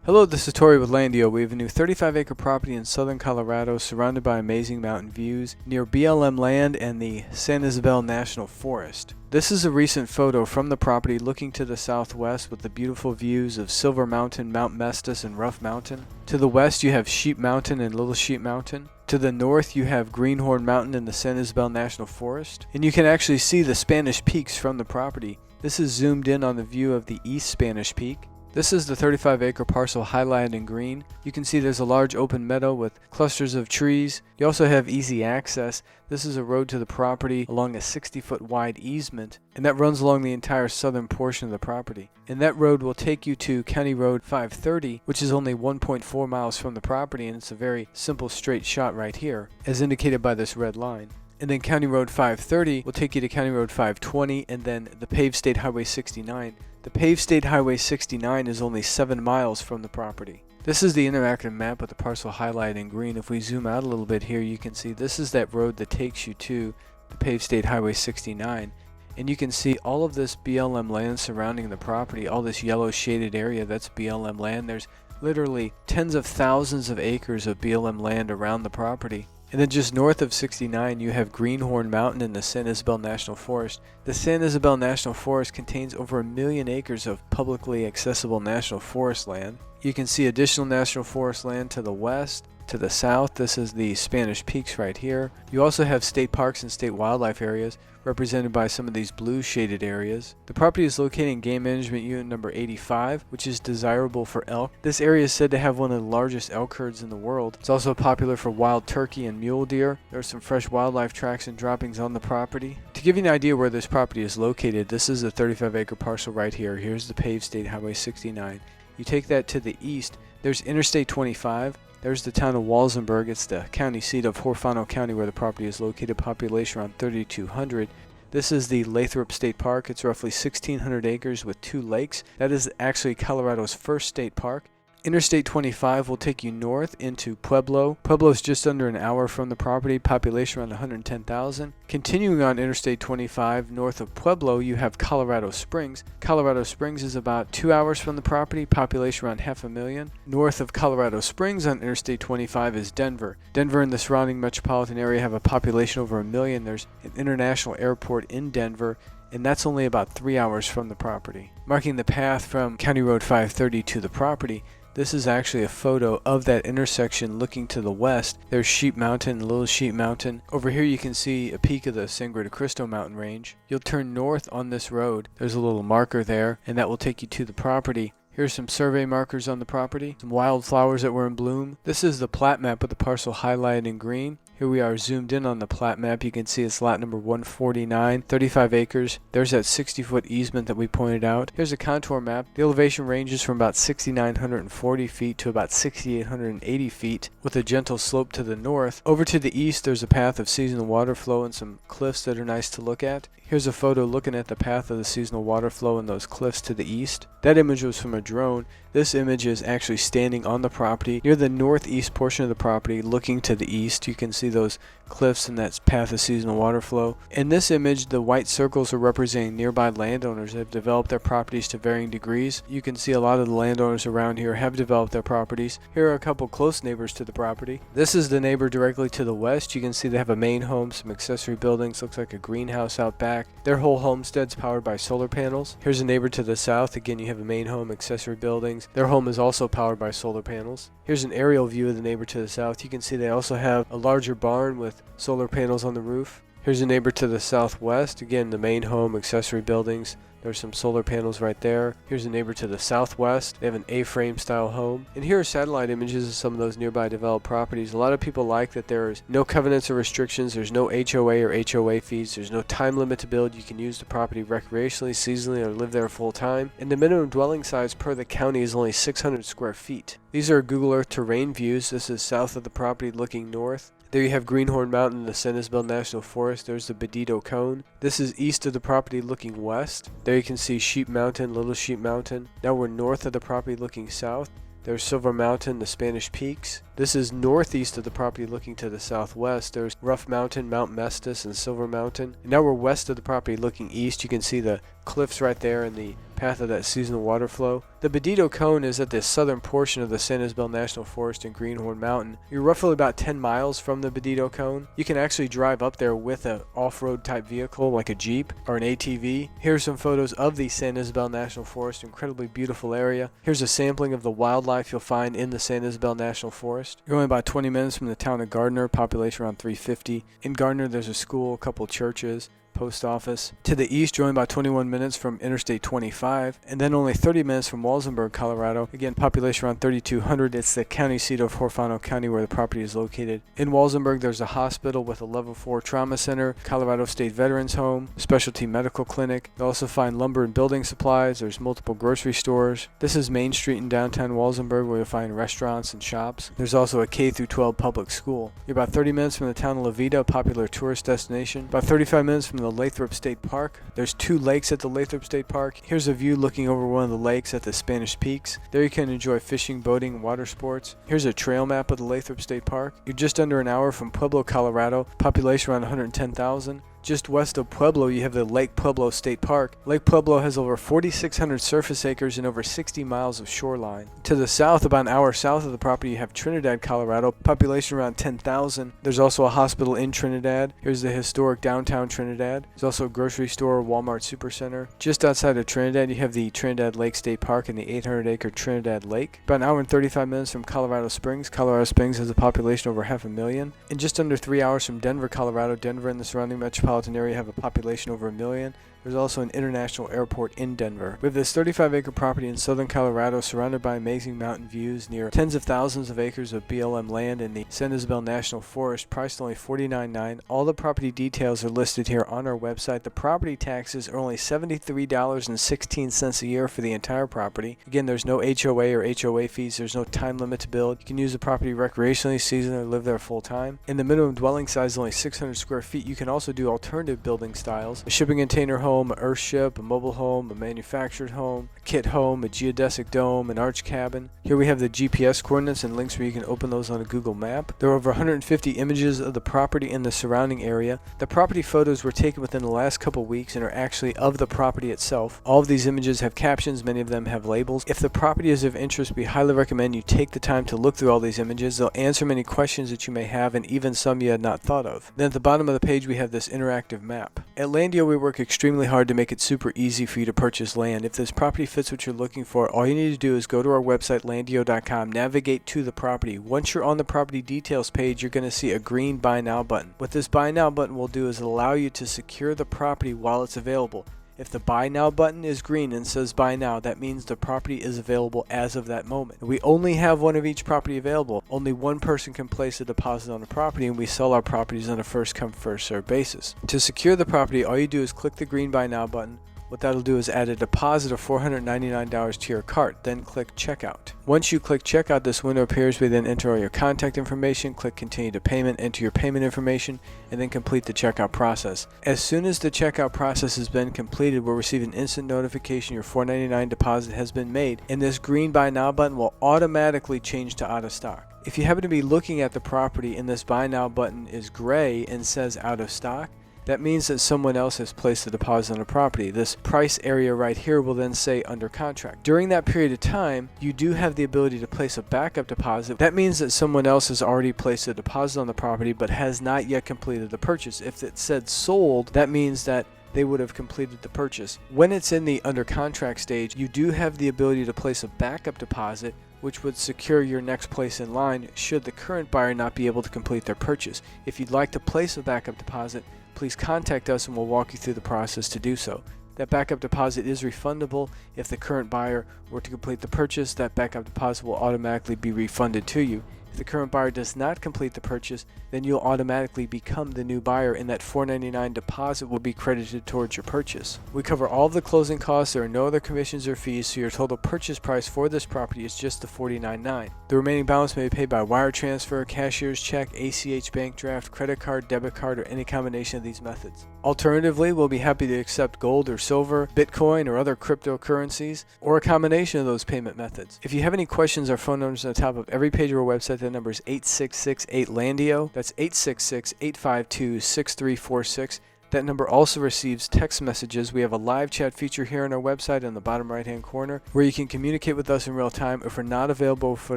Hello, this is Tori with LANDiO. We have a new 35-acre property in southern Colorado surrounded by amazing mountain views near BLM land and the San Isabel National Forest. This is a recent photo from the property looking to the southwest with the beautiful views of Silver Mountain, Mount Mestas, and Rough Mountain. To the west you have Sheep Mountain and Little Sheep Mountain. To the north you have Greenhorn Mountain and the San Isabel National Forest. And you can actually see the Spanish Peaks from the property. This is zoomed in on the view of the East Spanish Peak. This is the 35-acre parcel highlighted in green. You can see there's a large open meadow with clusters of trees. You also have easy access. This is a road to the property along a 60-foot wide easement, and that runs along the entire southern portion of the property. And that road will take you to County Road 530, which is only 1.4 miles from the property, and it's a very simple straight shot right here, as indicated by this red line. And then County Road 530 will take you to County Road 520 and then the paved State Highway 69. The paved State Highway 69 is only 7 miles from the property. This is the interactive map with the parcel highlighted in green. If we zoom out a little bit here, you can see this is that road that takes you to the paved State Highway 69. And you can see all of this BLM land surrounding the property, all this yellow shaded area, that's BLM land. There's literally tens of thousands of acres of BLM land around the property. And then just north of 69 you have Greenhorn Mountain and the San Isabel National Forest. The San Isabel National Forest contains over 1 million acres of publicly accessible national forest land. You can see additional national forest land to the west, to the south. This is the Spanish Peaks right here. You also have state parks and state wildlife areas represented by some of these blue shaded areas. The property is located in Game Management Unit number 85, which is desirable for elk. This area is said to have one of the largest elk herds in the world. It's also popular for wild turkey and mule deer. There are some fresh wildlife tracks and droppings on the property. To give you an idea where this property is located, this is a 35-acre parcel right here. Here's the paved State Highway 69. You take that to the east, there's Interstate 25. There's the town of Walsenburg. It's the county seat of Huerfano County where the property is located, population around 3,200. This is the Lathrop State Park. It's roughly 1,600 acres with 2 lakes. That is actually Colorado's first state park. Interstate 25 will take you north into Pueblo. Pueblo is just under an hour from the property, population around 110,000. Continuing on Interstate 25, north of Pueblo, you have Colorado Springs. Colorado Springs is about 2 hours from the property, population around 500,000. North of Colorado Springs on Interstate 25 is Denver. Denver and the surrounding metropolitan area have a population over 1 million. There's an international airport in Denver, and that's only about 3 hours from the property. Marking the path from County Road 530 to the property, this is actually a photo of that intersection looking to the west. There's Sheep Mountain, Little Sheep Mountain. Over here you can see a peak of the Sangre to Cristo mountain range. You'll turn north on this road. There's a little marker there, and that will take you to the property. Here's some survey markers on the property, some wildflowers that were in bloom. This is the plat map with the parcel highlighted in green. Here we are zoomed in on the plat map. You can see it's lot number 149, 35 acres. There's that 60-foot easement that we pointed out. Here's a contour map. The elevation ranges from about 6,940 feet to about 6,880 feet with a gentle slope to the north. Over to the east, there's a path of seasonal water flow and some cliffs that are nice to look at. Here's a photo looking at the path of the seasonal water flow and those cliffs to the east. That image was from a drone. This image is actually standing on the property near the northeast portion of the property looking to the east. You can see those cliffs and that path of seasonal water flow. In this image, the white circles are representing nearby landowners that have developed their properties to varying degrees. You can see a lot of the landowners around here have developed their properties. Here are a couple close neighbors to the property. This is the neighbor directly to the west. You can see they have a main home, some accessory buildings, looks like a greenhouse out back. Their whole homestead's powered by solar panels. Here's a neighbor to the south. Again, you have a main home, accessory buildings. Their home is also powered by solar panels. Here's an aerial view of the neighbor to the south. You can see they also have a larger barn with solar panels on the roof. Here's a neighbor to the southwest. Again, the main home, accessory buildings. There's some solar panels right there. Here's a neighbor to the southwest. They have an A-frame style home. And here are satellite images of some of those nearby developed properties. A lot of people like that there's no covenants or restrictions. There's no HOA or HOA fees. There's no time limit to build. You can use the property recreationally, seasonally, or live there full time. And the minimum dwelling size per the county is only 600 square feet. These are Google Earth terrain views. This is south of the property looking north. There you have Greenhorn Mountain and the San Isabel National Forest. There's the Bedito Cone. This is east of the property looking west. There you can see Sheep Mountain, Little Sheep Mountain. Now we're north of the property looking south. There's Silver Mountain, the Spanish Peaks. This is northeast of the property looking to the southwest. There's Rough Mountain, Mount Mestas, and Silver Mountain. And now we're west of the property looking east. You can see the cliffs right there and the path of that seasonal water flow. The Bandito Cone is at the southern portion of the San Isabel National Forest in Greenhorn Mountain. You're roughly about 10 miles from the Bandito Cone. You can actually drive up there with an off-road type vehicle like a Jeep or an ATV. Here's some photos of the San Isabel National Forest, incredibly beautiful area. Here's a sampling of the wildlife you'll find in the San Isabel National Forest. You're only about 20 minutes from the town of Gardner, population around 350. In Gardner there's a school, a couple churches, post office. To the east, you're only about 21 minutes from Interstate 25, and then only 30 minutes from Walsenburg, Colorado. Again, population around 3,200. It's the county seat of Huerfano County where the property is located. In Walsenburg, there's a hospital with a level 4 trauma center, Colorado State Veterans Home, specialty medical clinic. You'll also find lumber and building supplies. There's multiple grocery stores. This is Main Street in downtown Walsenburg where you'll find restaurants and shops. There's also a K-12 public school. You're about 30 minutes from the town of La Vida, a popular tourist destination. About 35 minutes from the Lathrop State Park. There's 2 lakes at the Lathrop State Park. Here's a view looking over one of the lakes at the Spanish Peaks. There you can enjoy fishing, boating, and water sports. Here's a trail map of the Lathrop State Park. You're just under an hour from Pueblo, Colorado. Population around 110,000. Just west of Pueblo, you have the Lake Pueblo State Park. Lake Pueblo has over 4,600 surface acres and over 60 miles of shoreline. To the south, about an hour south of the property, you have Trinidad, Colorado. Population around 10,000. There's also a hospital in Trinidad. Here's the historic downtown Trinidad. There's also a grocery store, Walmart Supercenter. Just outside of Trinidad, you have the Trinidad Lake State Park and the 800-acre Trinidad Lake. About an hour and 35 minutes from Colorado Springs. Colorado Springs has a population over 500,000. And just under 3 hours from Denver, Colorado. Denver and the surrounding metropolitan area have a population over 1 million. There's also an international airport in Denver. We have this 35-acre property in southern Colorado surrounded by amazing mountain views near tens of thousands of acres of BLM land in the San Isabel National Forest, priced only $49,900. All the property details are listed here on our website. The property taxes are only $73.16 a year for the entire property. Again, there's no HOA or HOA fees. There's no time limit to build. You can use the property recreationally, seasonally, or live there full time. And the minimum dwelling size is only 600 square feet. You can also do alternative building styles. A shipping container home, an earthship, a mobile home, a manufactured home, a kit home, a geodesic dome, an arch cabin. Here we have the GPS coordinates and links where you can open those on a Google map. There are over 150 images of the property and the surrounding area. The property photos were taken within the last couple weeks and are actually of the property itself. All of these images have captions, many of them have labels. If the property is of interest, we highly recommend you take the time to look through all these images. They'll answer many questions that you may have and even some you had not thought of. Then at the bottom of the page we have this interactive map. At LANDiO we work extremely hard to make it super easy for you to purchase land. If this property fits what you're looking for, all you need to do is go to our website landio.com, navigate to the property. Once you're on the property details page, you're going to see a green Buy Now button. What this Buy Now button will do is allow you to secure the property while it's available. If the Buy Now button is green and says Buy Now, that means the property is available as of that moment. We only have one of each property available. Only one person can place a deposit on the property, and we sell our properties on a first come first served basis. To secure the property, all you do is click the green Buy Now button. What that'll do is add a deposit of $499 to your cart, then click Checkout. Once you click Checkout, this window appears. We then enter all your contact information, click Continue to Payment, enter your payment information, and then complete the checkout process. As soon as the checkout process has been completed, we'll receive an instant notification your $499 deposit has been made, and this green Buy Now button will automatically change to out of stock. If you happen to be looking at the property and this Buy Now button is gray and says out of stock, that means that someone else has placed a deposit on the property. This price area right here will then say under contract. During that period of time, you do have the ability to place a backup deposit. That means that someone else has already placed a deposit on the property but has not yet completed the purchase. If it said sold, that means that they would have completed the purchase. When it's in the under contract stage, you do have the ability to place a backup deposit, which would secure your next place in line should the current buyer not be able to complete their purchase. If you'd like to place a backup deposit, please contact us and we'll walk you through the process to do so. That backup deposit is refundable. If the current buyer were to complete the purchase, that backup deposit will automatically be refunded to you. If the current buyer does not complete the purchase, then you'll automatically become the new buyer and that $499 deposit will be credited towards your purchase. We cover all of the closing costs. There are no other commissions or fees, so your total purchase price for this property is just the $49,900. The remaining balance may be paid by wire transfer, cashier's check, ACH bank draft, credit card, debit card, or any combination of these methods. Alternatively, we'll be happy to accept gold or silver, Bitcoin, or other cryptocurrencies, or a combination of those payment methods. If you have any questions, our phone number is on the top of every page of our website That number is 866-8LANDiO. That's 866-852-6346. That number also receives text messages. We have a live chat feature here on our website in the bottom right hand corner where you can communicate with us in real time. If we're not available for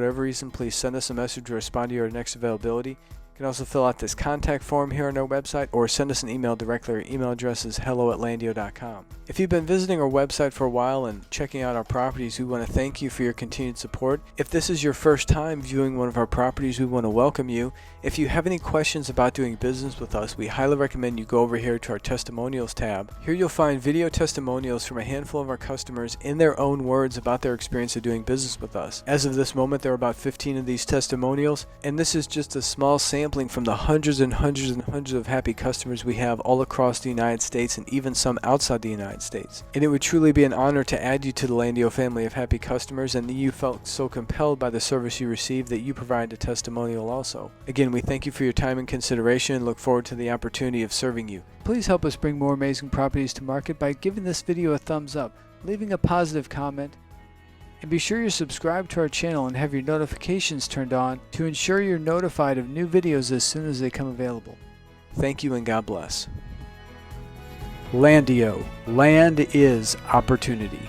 whatever reason, please send us a message to respond to your next availability. You can also fill out this contact form here on our website or send us an email directly. Our email address is hello@landio.com. If you've been visiting our website for a while and checking out our properties, we want to thank you for your continued support. If this is your first time viewing one of our properties, we want to welcome you. If you have any questions about doing business with us, we highly recommend you go over here to our testimonials tab. Here you'll find video testimonials from a handful of our customers in their own words about their experience of doing business with us. As of this moment, there are about 15 of these testimonials, and this is just a small sampling from the hundreds and hundreds and hundreds of happy customers we have all across the United States and even some outside the United States. And it would truly be an honor to add you to the LANDiO family of happy customers, and you felt so compelled by the service you received that you provide a testimonial also. Again, we thank you for your time and consideration and look forward to the opportunity of serving you. Please help us bring more amazing properties to market by giving this video a thumbs up, leaving a positive comment, and be sure you're subscribed to our channel and have your notifications turned on to ensure you're notified of new videos as soon as they come available. Thank you and God bless. LANDiO. Land is opportunity.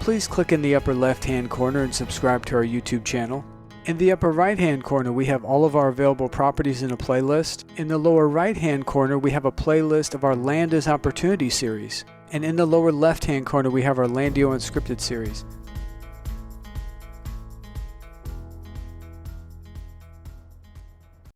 Please click in the upper left-hand corner and subscribe to our YouTube channel. In the upper right-hand corner, we have all of our available properties in a playlist. In the lower right-hand corner, we have a playlist of our Land is Opportunity series. And in the lower left-hand corner, we have our LANDiO Unscripted series.